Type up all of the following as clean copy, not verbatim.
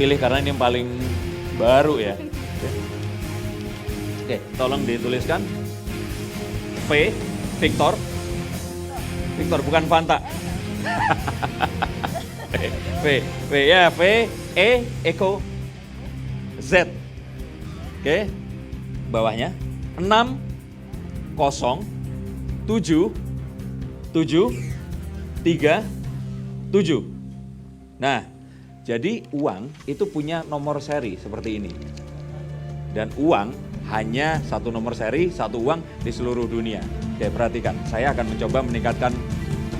pilih karena ini yang paling baru ya. Oke, tolong dituliskan. V, Victor. Victor bukan Fanta. V ya, V, E, Eko, Z. Oke, bawahnya 6, 0, 7, 7, 3, 7. Nah, jadi uang itu punya nomor seri seperti ini. Dan uang hanya satu nomor seri, satu uang di seluruh dunia. Oke, perhatikan, saya akan mencoba meningkatkan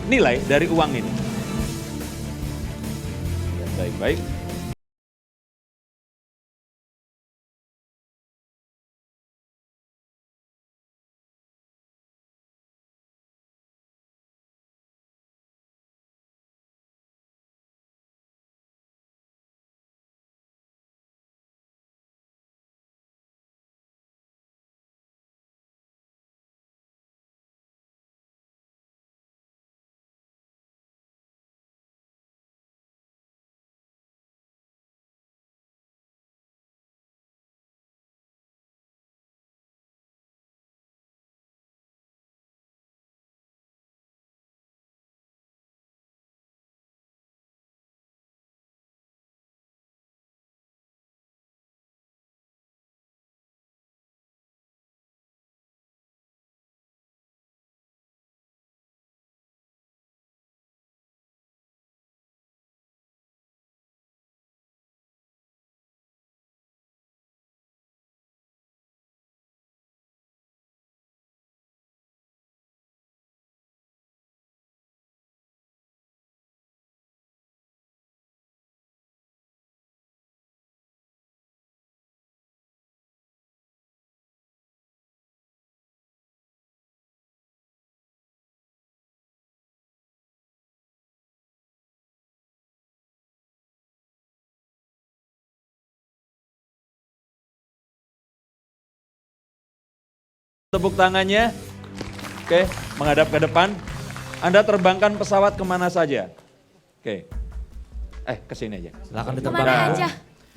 nilai dari uang ini. Ya, baik-baik. Tepuk tangannya. Oke, menghadap ke depan. Anda terbangkan pesawat kemana saja. Oke. Ke sini aja. Silakan Kemana diterbangkan. aja?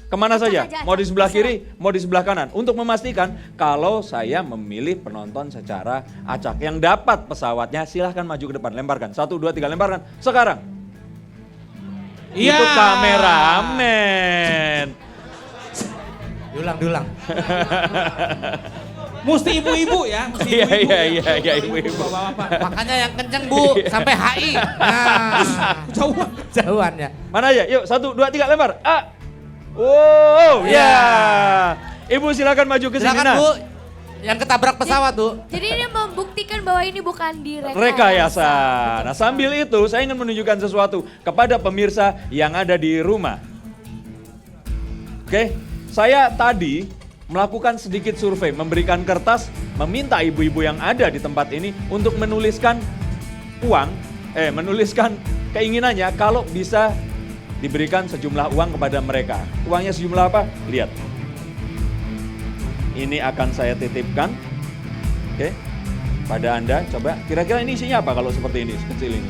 Kemana saja? aja. Mau di sebelah kiri, mau di sebelah kanan. Untuk memastikan kalau saya memilih penonton secara acak. Yang dapat pesawatnya silahkan maju ke depan. Lemparkan. 1, 2, 3, lemparkan. Sekarang. Iya. Itu kameramen. Diulang. Mesti ibu-ibu ya, mesti ibu-ibu. Iya, ibu-ibu. Bapak-bapak. Makanya yang kenceng Bu, sampai HI. Nah, jauhan ya. Mana aja? Yuk, 1, 2, 3, lempar. Wow, ya. Ibu silakan maju ke sini. Silakan Bu, yang ketabrak pesawat Bu. Jadi ini membuktikan bahwa ini bukan Rekayasa. Nah, sambil itu saya ingin menunjukkan sesuatu kepada pemirsa yang ada di rumah. Oke, saya tadi melakukan sedikit survei, memberikan kertas, meminta ibu-ibu yang ada di tempat ini untuk menuliskan menuliskan keinginannya kalau bisa diberikan sejumlah uang kepada mereka. Uangnya sejumlah apa? Lihat. Ini akan saya titipkan. Oke. Pada Anda, coba kira-kira ini isinya apa kalau seperti ini, sekecil ini?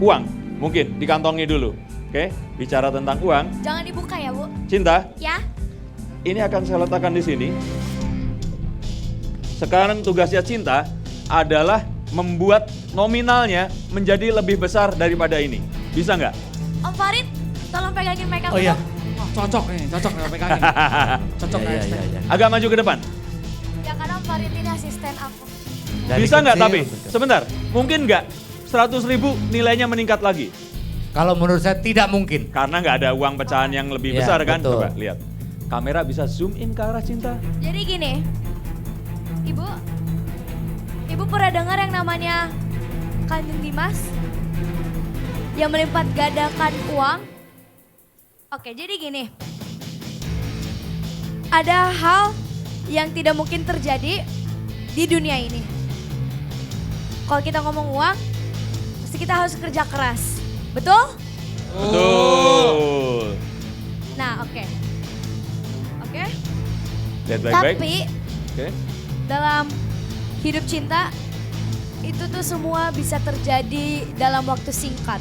Uang, mungkin dikantongi dulu. Oke, bicara tentang uang. Jangan dibuka ya Bu. Cinta, Ya. ini akan saya letakkan di sini. Sekarang tugasnya Cinta adalah membuat nominalnya menjadi lebih besar daripada ini. Bisa nggak? Om Farid, tolong pegangin mereka. Oh iya, cocok nih pegangin. Cocok Iya. Agak maju ke depan. Ya karena Om Farid ini asisten aku. Dari Bisa nggak kecil, tapi? Sebentar, mungkin nggak 100.000 nilainya meningkat lagi? Kalau menurut saya tidak mungkin. Karena nggak ada uang pecahan yang lebih Iya, besar kan? betul. Coba lihat. Kamera bisa zoom in ke arah Cinta. Jadi gini, Ibu pernah dengar yang namanya Kanjeng Dimas? Yang melipat gandakan uang? Oke, jadi gini. Ada hal yang tidak mungkin terjadi di dunia ini. Kalau kita ngomong uang, pasti kita harus kerja keras. Betul? Betul. Nah, oke. Lihat baik-baik. Tapi Oke. dalam hidup cinta itu tuh semua bisa terjadi dalam waktu singkat.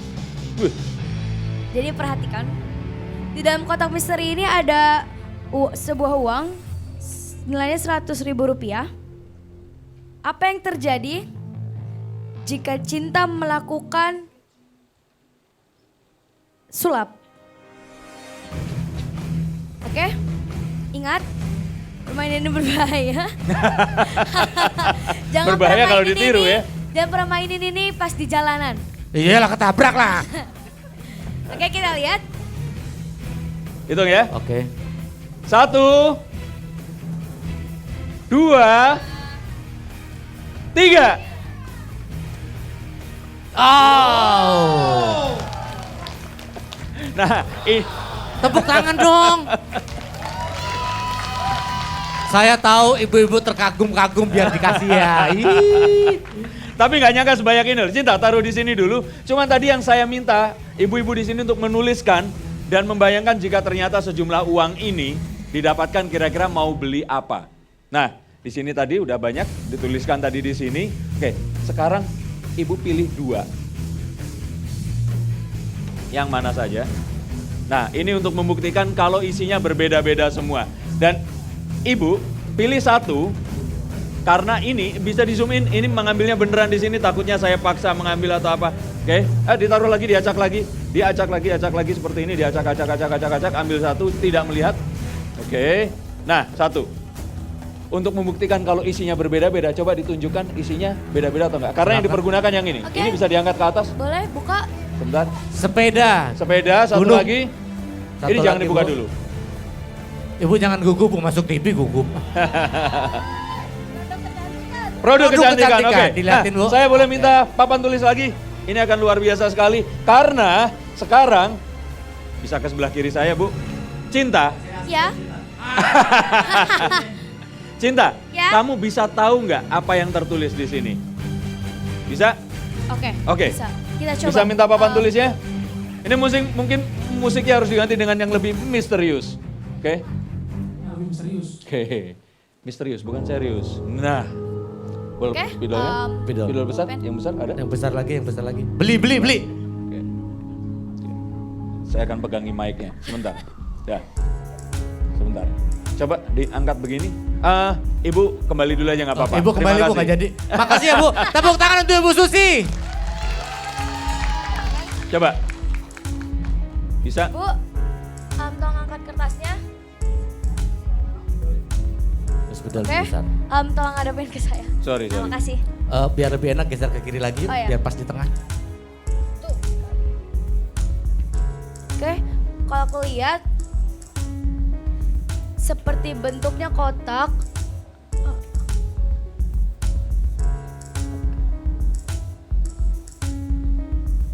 Wih, Jadi perhatikan. Di dalam kotak misteri ini ada sebuah uang nilainya 100.000 rupiah. Apa yang terjadi jika cinta melakukan sulap? Oke, ingat permainan ini berbahaya. Jangan Berbahaya pernah kalau mainin ditiru ini, ya. Jangan pernah mainin ini pas di jalanan. Iyalah ketabrak lah. Oke, kita lihat. Hitung ya. Oke. 1, 2, 3. Oh. Nah, Tepuk tangan dong. Saya tahu ibu-ibu terkagum-kagum biar dikasih ya. Ih. tapi nggak nyangka sebanyak ini. Cinta, taruh di sini dulu. Cuman tadi yang saya minta ibu-ibu di sini untuk menuliskan dan membayangkan jika ternyata sejumlah uang ini didapatkan kira-kira mau beli apa. Nah, di sini tadi udah banyak dituliskan tadi di sini. Oke, sekarang ibu pilih 2. Yang mana saja? Nah, ini untuk membuktikan kalau isinya berbeda-beda semua. Dan ibu pilih 1 karena ini bisa di zoom in. Ini mengambilnya beneran di sini. Takutnya saya paksa mengambil atau apa. Oke, ditaruh lagi, diacak lagi, acak lagi seperti ini. Diacak, ambil 1, tidak melihat. Oke, nah 1. Untuk membuktikan kalau isinya berbeda-beda, coba ditunjukkan isinya beda-beda atau enggak. Karena yang dipergunakan yang ini. Oke. Ini bisa diangkat ke atas. Boleh buka? Sebentar. Sepeda. Sepeda, 1 Gunung. lagi. Satu Ini jangan lagi, dibuka Bu. dulu. Ibu jangan gugup, masuk TV gugup. Produk kecantikan, kecantikan, oke. dilihatin, Bu. Saya boleh minta papan tulis lagi? Ini akan luar biasa sekali. Karena sekarang, bisa ke sebelah kiri saya, Bu. Cinta, Ya. Cinta, Ya. kamu bisa tahu nggak apa yang tertulis di sini? Bisa? Oke. Oke. Bisa. Kita coba. Bisa minta papan Eh, tulisnya? Ini mungkin musiknya harus diganti dengan yang lebih misterius. Oke? Lebih misterius. Oke. Misterius, bukan serius. Nah. Oke. Spidolnya? Spidol. Spidol besar? pen. Yang besar ada? Yang besar lagi. Beli. Oke. Saya akan pegangi mic-nya. Sebentar. Ya. Sebentar. Coba diangkat begini. Ibu kembali dulu aja nggak apa-apa. Ibu kembali, Terima Bu, kasih. nggak jadi. Makasih ya, Bu. Tepuk tangan untuk Ibu Susi. Coba. Bisa? Bu, tolong angkat kertasnya. Spidol Oke. besar. Tolong hadapin ke saya. Sorry. Terima kasih. Biar lebih enak geser ke kiri lagi, Oh, ya. biar pas di tengah. Oke, kalau aku lihat seperti bentuknya kotak.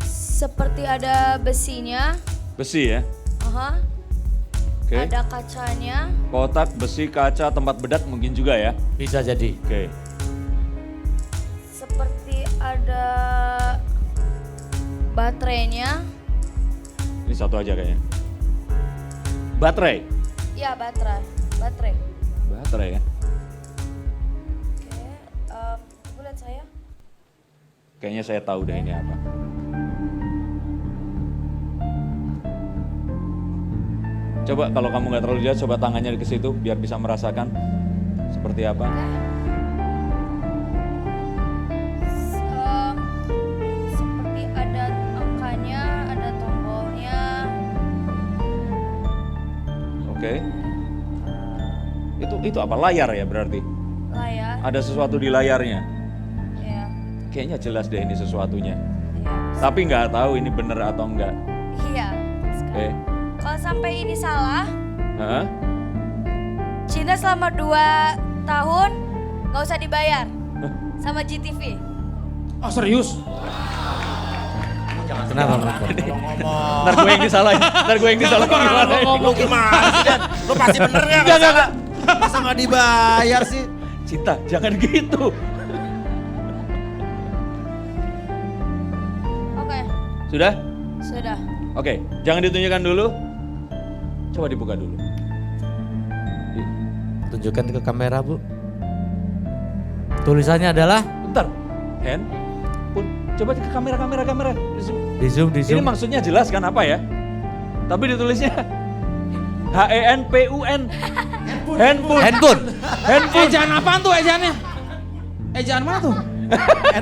Seperti ada besinya. Besi ya? Aha. Oke. Ada kacanya. Kotak, besi, kaca, tempat bedak mungkin juga ya? Bisa jadi. Oke. Seperti ada baterainya. Ini satu aja kayaknya. Baterai? Ya, baterai. Baterai ya? Oke, ibu lihat saya. Kayaknya saya tahu deh ini apa. Coba kalau kamu nggak terlalu lihat, coba tangannya ke situ biar bisa merasakan seperti apa. Seperti ada angkanya, ada tombolnya. Oke. Itu apa? Layar ya berarti? Layar. Ada sesuatu di layarnya. Ya, Kayaknya jelas deh ini sesuatunya. ya. Tapi nggak tahu ini bener atau enggak. Iya. Oke. Kalau sampai ini salah, Hah? Cinta selama 2 tahun nggak usah dibayar sama GTV. Oh serius? Kenapa, Mas? Ntar gue yang disalahin. Ntar gue yang disalahin gimana? Lu gimana sih, Dan? Lu pasti bener ya? Enggak. Masa nggak dibayar sih? Cinta, jangan gitu. Oke, Sudah? sudah. Oke, jangan ditunjukkan dulu. Coba dibuka dulu. Tunjukkan ke kamera, Bu. Tulisannya adalah Bentar. Pun. Coba ke kamera. di zoom. Ini maksudnya jelas kan apa ya? Tapi ditulisnya HENPUN. Handphone. Handphone. Ejaan apaan tuh ejaannya? Ejaan mana tuh?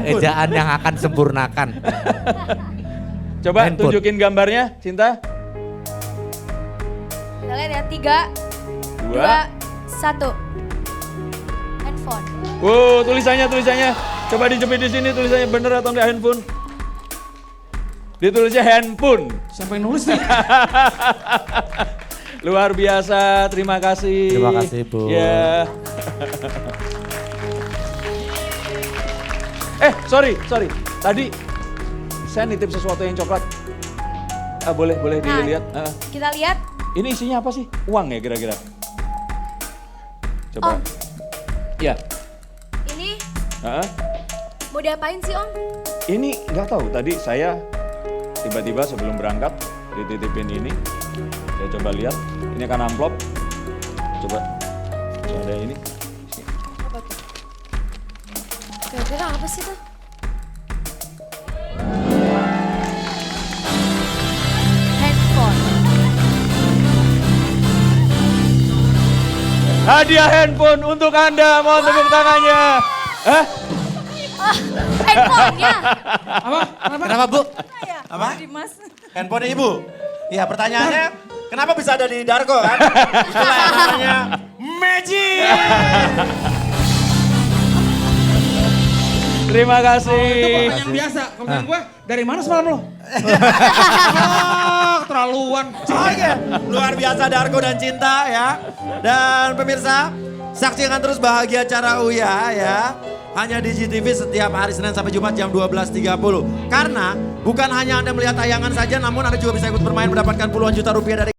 Ejaan yang akan sempurnakan. Coba Handphone. tunjukin gambarnya, Cinta. Kita lihat ya, 3, 2, 1. Handphone. Wow, tulisannya. Coba dijepit di sini tulisannya bener atau enggak handphone? Ditulisnya handphone. Siapa yang nulis nih? Luar biasa, terima kasih. Terima kasih, Bu. Ya. Sorry. Tadi saya nitip sesuatu yang coklat. Boleh Nah, dilihat. Kita lihat. Ini isinya apa sih? Uang ya kira-kira? Coba. Om. Ya. Ini Heeh. mau diapain sih Om? Ini nggak tahu. Tadi saya tiba-tiba sebelum berangkat dititipin ini. Saya coba lihat. Ini kan amplop. Coba. Ada ini. Apa tuh? Kira-kira apa sih tuh? Handphone. Hadiah handphone untuk Anda. Mohon tepuk tangannya. Hah? Handphonenya. Apa? Kenapa, Bu? Apa? Dimas. Handphone ibu. Iya pertanyaannya, kenapa bisa ada di Darko kan? Itulah yang namanya magic. Terima Itu kasih. pertanyaan biasa. Pertanyaan gue, dari mana semalam lo? Keterlaluan. Oke, luar biasa Darko dan Cinta ya. Dan pemirsa, saksikan terus Bahagia Cara Uya ya. Hanya di GTV setiap hari Senin sampai Jumat jam 12.30. Karena bukan hanya Anda melihat tayangan saja, namun Anda juga bisa ikut bermain mendapatkan puluhan juta rupiah dari